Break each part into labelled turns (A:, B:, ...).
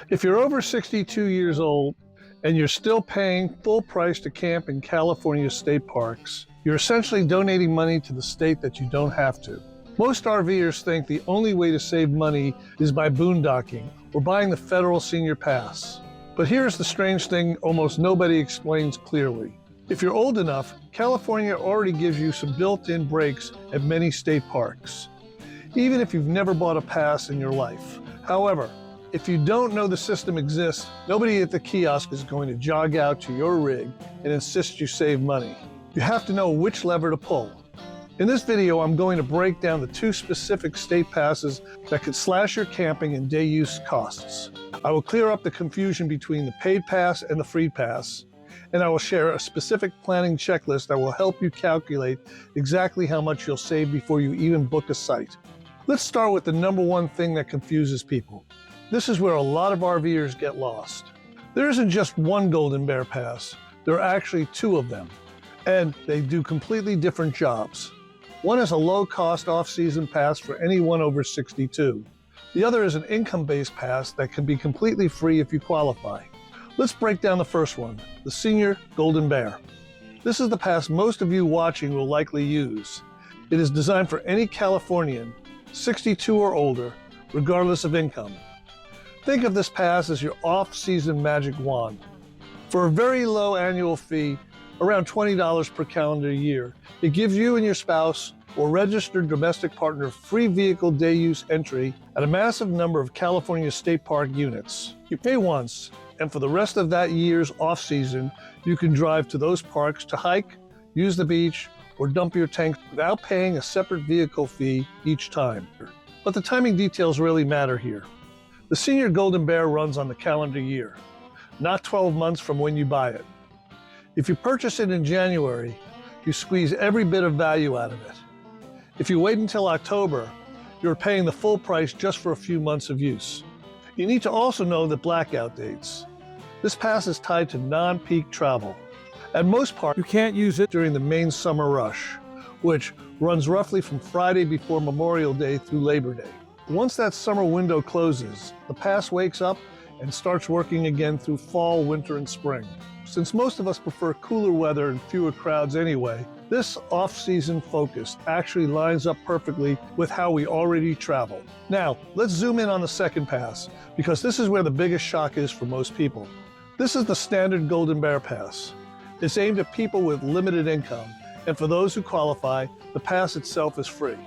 A: If you're over 62 years old and you're still paying full price to camp in California state parks, you're essentially donating money to the state that you don't have to. Most RVers think the only way to save money is by boondocking or buying the federal senior pass. But here's the strange thing almost nobody explains clearly. If you're old enough, California already gives you some built-in breaks at many state parks, even if you've never bought a pass in your life. However, if you don't know the system exists, nobody at the kiosk is going to jog out to your rig and insist you save money. You have to know which lever to pull. In this video, I'm going to break down the 2 specific state passes that could slash your camping and day use costs. I will clear up the confusion between the paid pass and the free pass, and I will share a specific planning checklist that will help you calculate exactly how much you'll save before you even book a site. Let's start with the number one thing that confuses people. This is where a lot of RVers get lost. There isn't just one Golden Bear Pass, there are actually 2 of them, and they do completely different jobs. One is a low-cost off-season pass for anyone over 62. The other is an income-based pass that can be completely free if you qualify. Let's break down the first one, the Senior Golden Bear. This is the pass most of you watching will likely use. It is designed for any Californian, 62 or older, regardless of income. Think of this pass as your off-season magic wand. For a very low annual fee, around $20 per calendar year, it gives you and your spouse or registered domestic partner free vehicle day use entry at a massive number of California state park units. You pay once, and for the rest of that year's off-season, you can drive to those parks to hike, use the beach, or dump your tank without paying a separate vehicle fee each time. But the timing details really matter here. The Senior Golden Bear runs on the calendar year, not 12 months from when you buy it. If you purchase it in January, you squeeze every bit of value out of it. If you wait until October, you're paying the full price just for a few months of use. You need to also know the blackout dates. This pass is tied to non-peak travel. At most parks, you can't use it during the main summer rush, which runs roughly from Friday before Memorial Day through Labor Day. Once that summer window closes, the pass wakes up and starts working again through fall, winter, and spring. Since most of us prefer cooler weather and fewer crowds anyway, this off-season focus actually lines up perfectly with how we already travel. Now, let's zoom in on the second pass, because this is where the biggest shock is for most people. This is the standard Golden Bear Pass. It's aimed at people with limited income, and for those who qualify, the pass itself is free.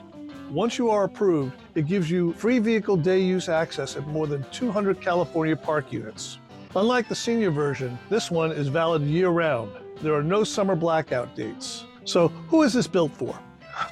A: Once you are approved, it gives you free vehicle day use access at more than 200 California park units. Unlike the senior version, this one is valid year-round. There are no summer blackout dates. So who is this built for?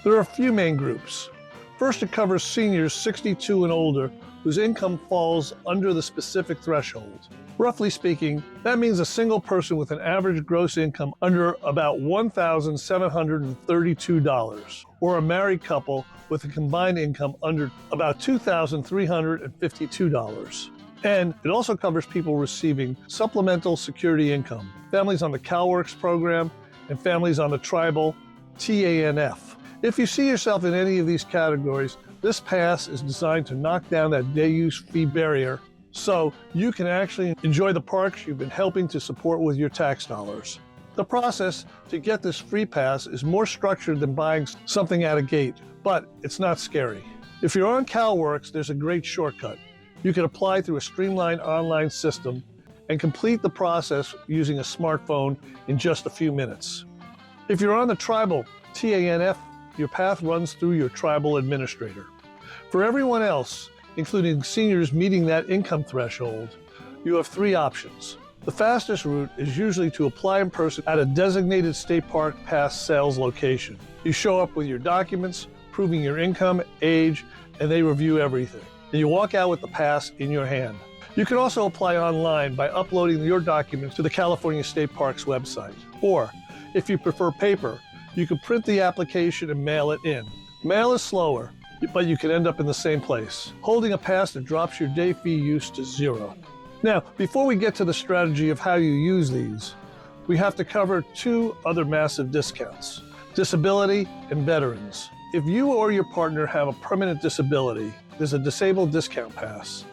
A: There are a few main groups. First, it covers seniors 62 and older whose income falls under the specific threshold. Roughly speaking, that means a single person with an average gross income under about $1,732, or a married couple with a combined income under about $2,352. And it also covers people receiving supplemental security income, families on the CalWorks program, and families on the tribal TANF. If you see yourself in any of these categories, this pass is designed to knock down that day use fee barrier so you can actually enjoy the parks you've been helping to support with your tax dollars. The process to get this free pass is more structured than buying something at a gate, but it's not scary. If you're on CalWorks, there's a great shortcut. You can apply through a streamlined online system and complete the process using a smartphone in just a few minutes. If you're on the tribal TANF, your path runs through your tribal administrator. For everyone else, including seniors meeting that income threshold, you have 3 options. The fastest route is usually to apply in person at a designated state park pass sales location. You show up with your documents, proving your income, age, and they review everything. And you walk out with the pass in your hand. You can also apply online by uploading your documents to the California State Parks website. Or, if you prefer paper, you can print the application and mail it in. Mail is slower, but you can end up in the same place, holding a pass that drops your day fee use to 0. Now, before we get to the strategy of how you use these, we have to cover 2 other massive discounts: disability and veterans. If you or your partner have a permanent disability, there's a disabled discount pass.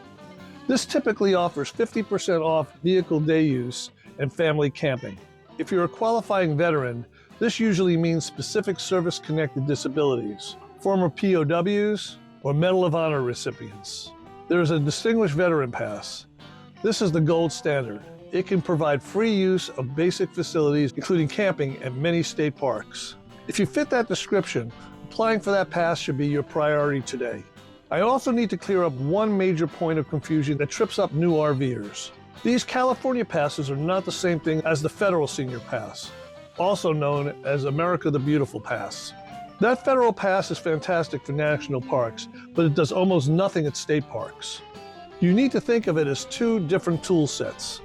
A: This typically offers 50% off vehicle day use and family camping. If you're a qualifying veteran, this usually means specific service-connected disabilities, former POWs, or Medal of Honor recipients. There is a Distinguished Veteran Pass. This is the gold standard. It can provide free use of basic facilities, including camping at many state parks. If you fit that description, applying for that pass should be your priority today. I also need to clear up one major point of confusion that trips up new RVers. These California passes are not the same thing as the Federal Senior Pass, also known as America the Beautiful Pass. That federal pass is fantastic for national parks, but it does almost nothing at state parks. You need to think of it as two different tool sets,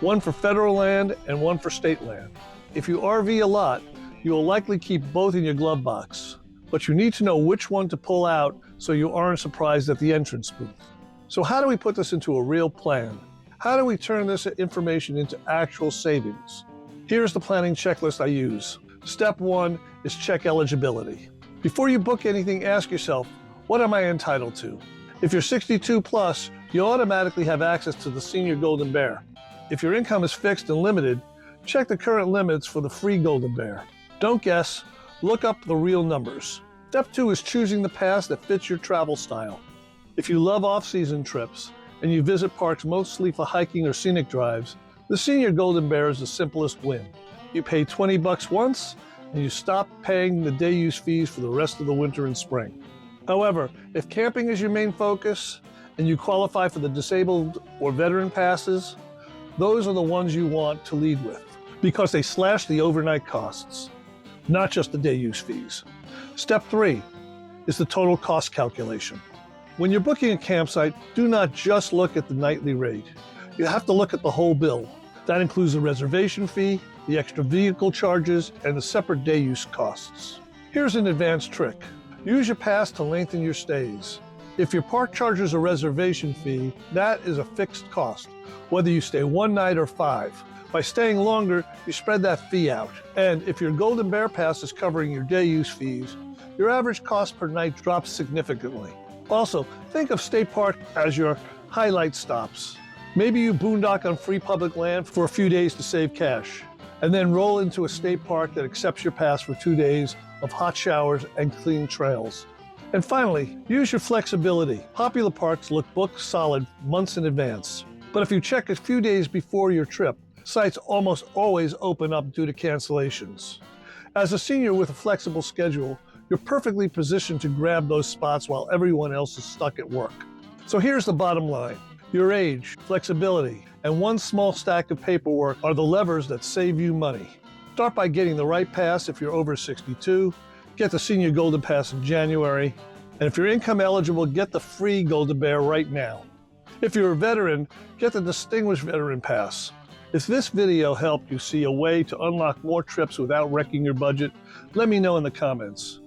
A: one for federal land and one for state land. If you RV a lot, you will likely keep both in your glove box, but you need to know which one to pull out so you aren't surprised at the entrance booth. So how do we put this into a real plan? How do we turn this information into actual savings? Here's the planning checklist I use. Step 1 is check eligibility. Before you book anything, ask yourself, what am I entitled to? If you're 62 plus, you automatically have access to the Senior Golden Bear. If your income is fixed and limited, check the current limits for the free Golden Bear. Don't guess, look up the real numbers. Step 2 is choosing the pass that fits your travel style. If you love off-season trips and you visit parks mostly for hiking or scenic drives, the Senior Golden Bear is the simplest win. You pay $20 once and you stop paying the day use fees for the rest of the winter and spring. However, if camping is your main focus and you qualify for the disabled or veteran passes, those are the ones you want to lead with because they slash the overnight costs, not just the day use fees. Step 3 is the total cost calculation. When you're booking a campsite, do not just look at the nightly rate. You have to look at the whole bill. That includes the reservation fee, the extra vehicle charges, and the separate day use costs. Here's an advanced trick. Use your pass to lengthen your stays. If your park charges a reservation fee, that is a fixed cost, whether you stay 1 night or 5. By staying longer, you spread that fee out. And if your Golden Bear Pass is covering your day use fees, your average cost per night drops significantly. Also, think of state park as your highlight stops. Maybe you boondock on free public land for a few days to save cash, and then roll into a state park that accepts your pass for 2 days of hot showers and clean trails. And finally, use your flexibility. Popular parks look booked solid months in advance. But if you check a few days before your trip, sites almost always open up due to cancellations. As a senior with a flexible schedule, you're perfectly positioned to grab those spots while everyone else is stuck at work. So here's the bottom line. Your age, flexibility, and one small stack of paperwork are the levers that save you money. Start by getting the right pass if you're over 62, get the Senior Golden Pass in January, and if you're income eligible, get the free Golden Bear right now. If you're a veteran, get the Distinguished Veteran Pass. If this video helped you see a way to unlock more trips without wrecking your budget, let me know in the comments.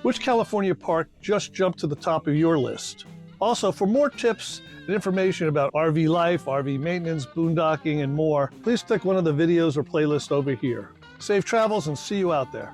A: Which California park just jumped to the top of your list? Also, for more tips and information about RV life, RV maintenance, boondocking, and more, please click one of the videos or playlists over here. Safe travels and see you out there.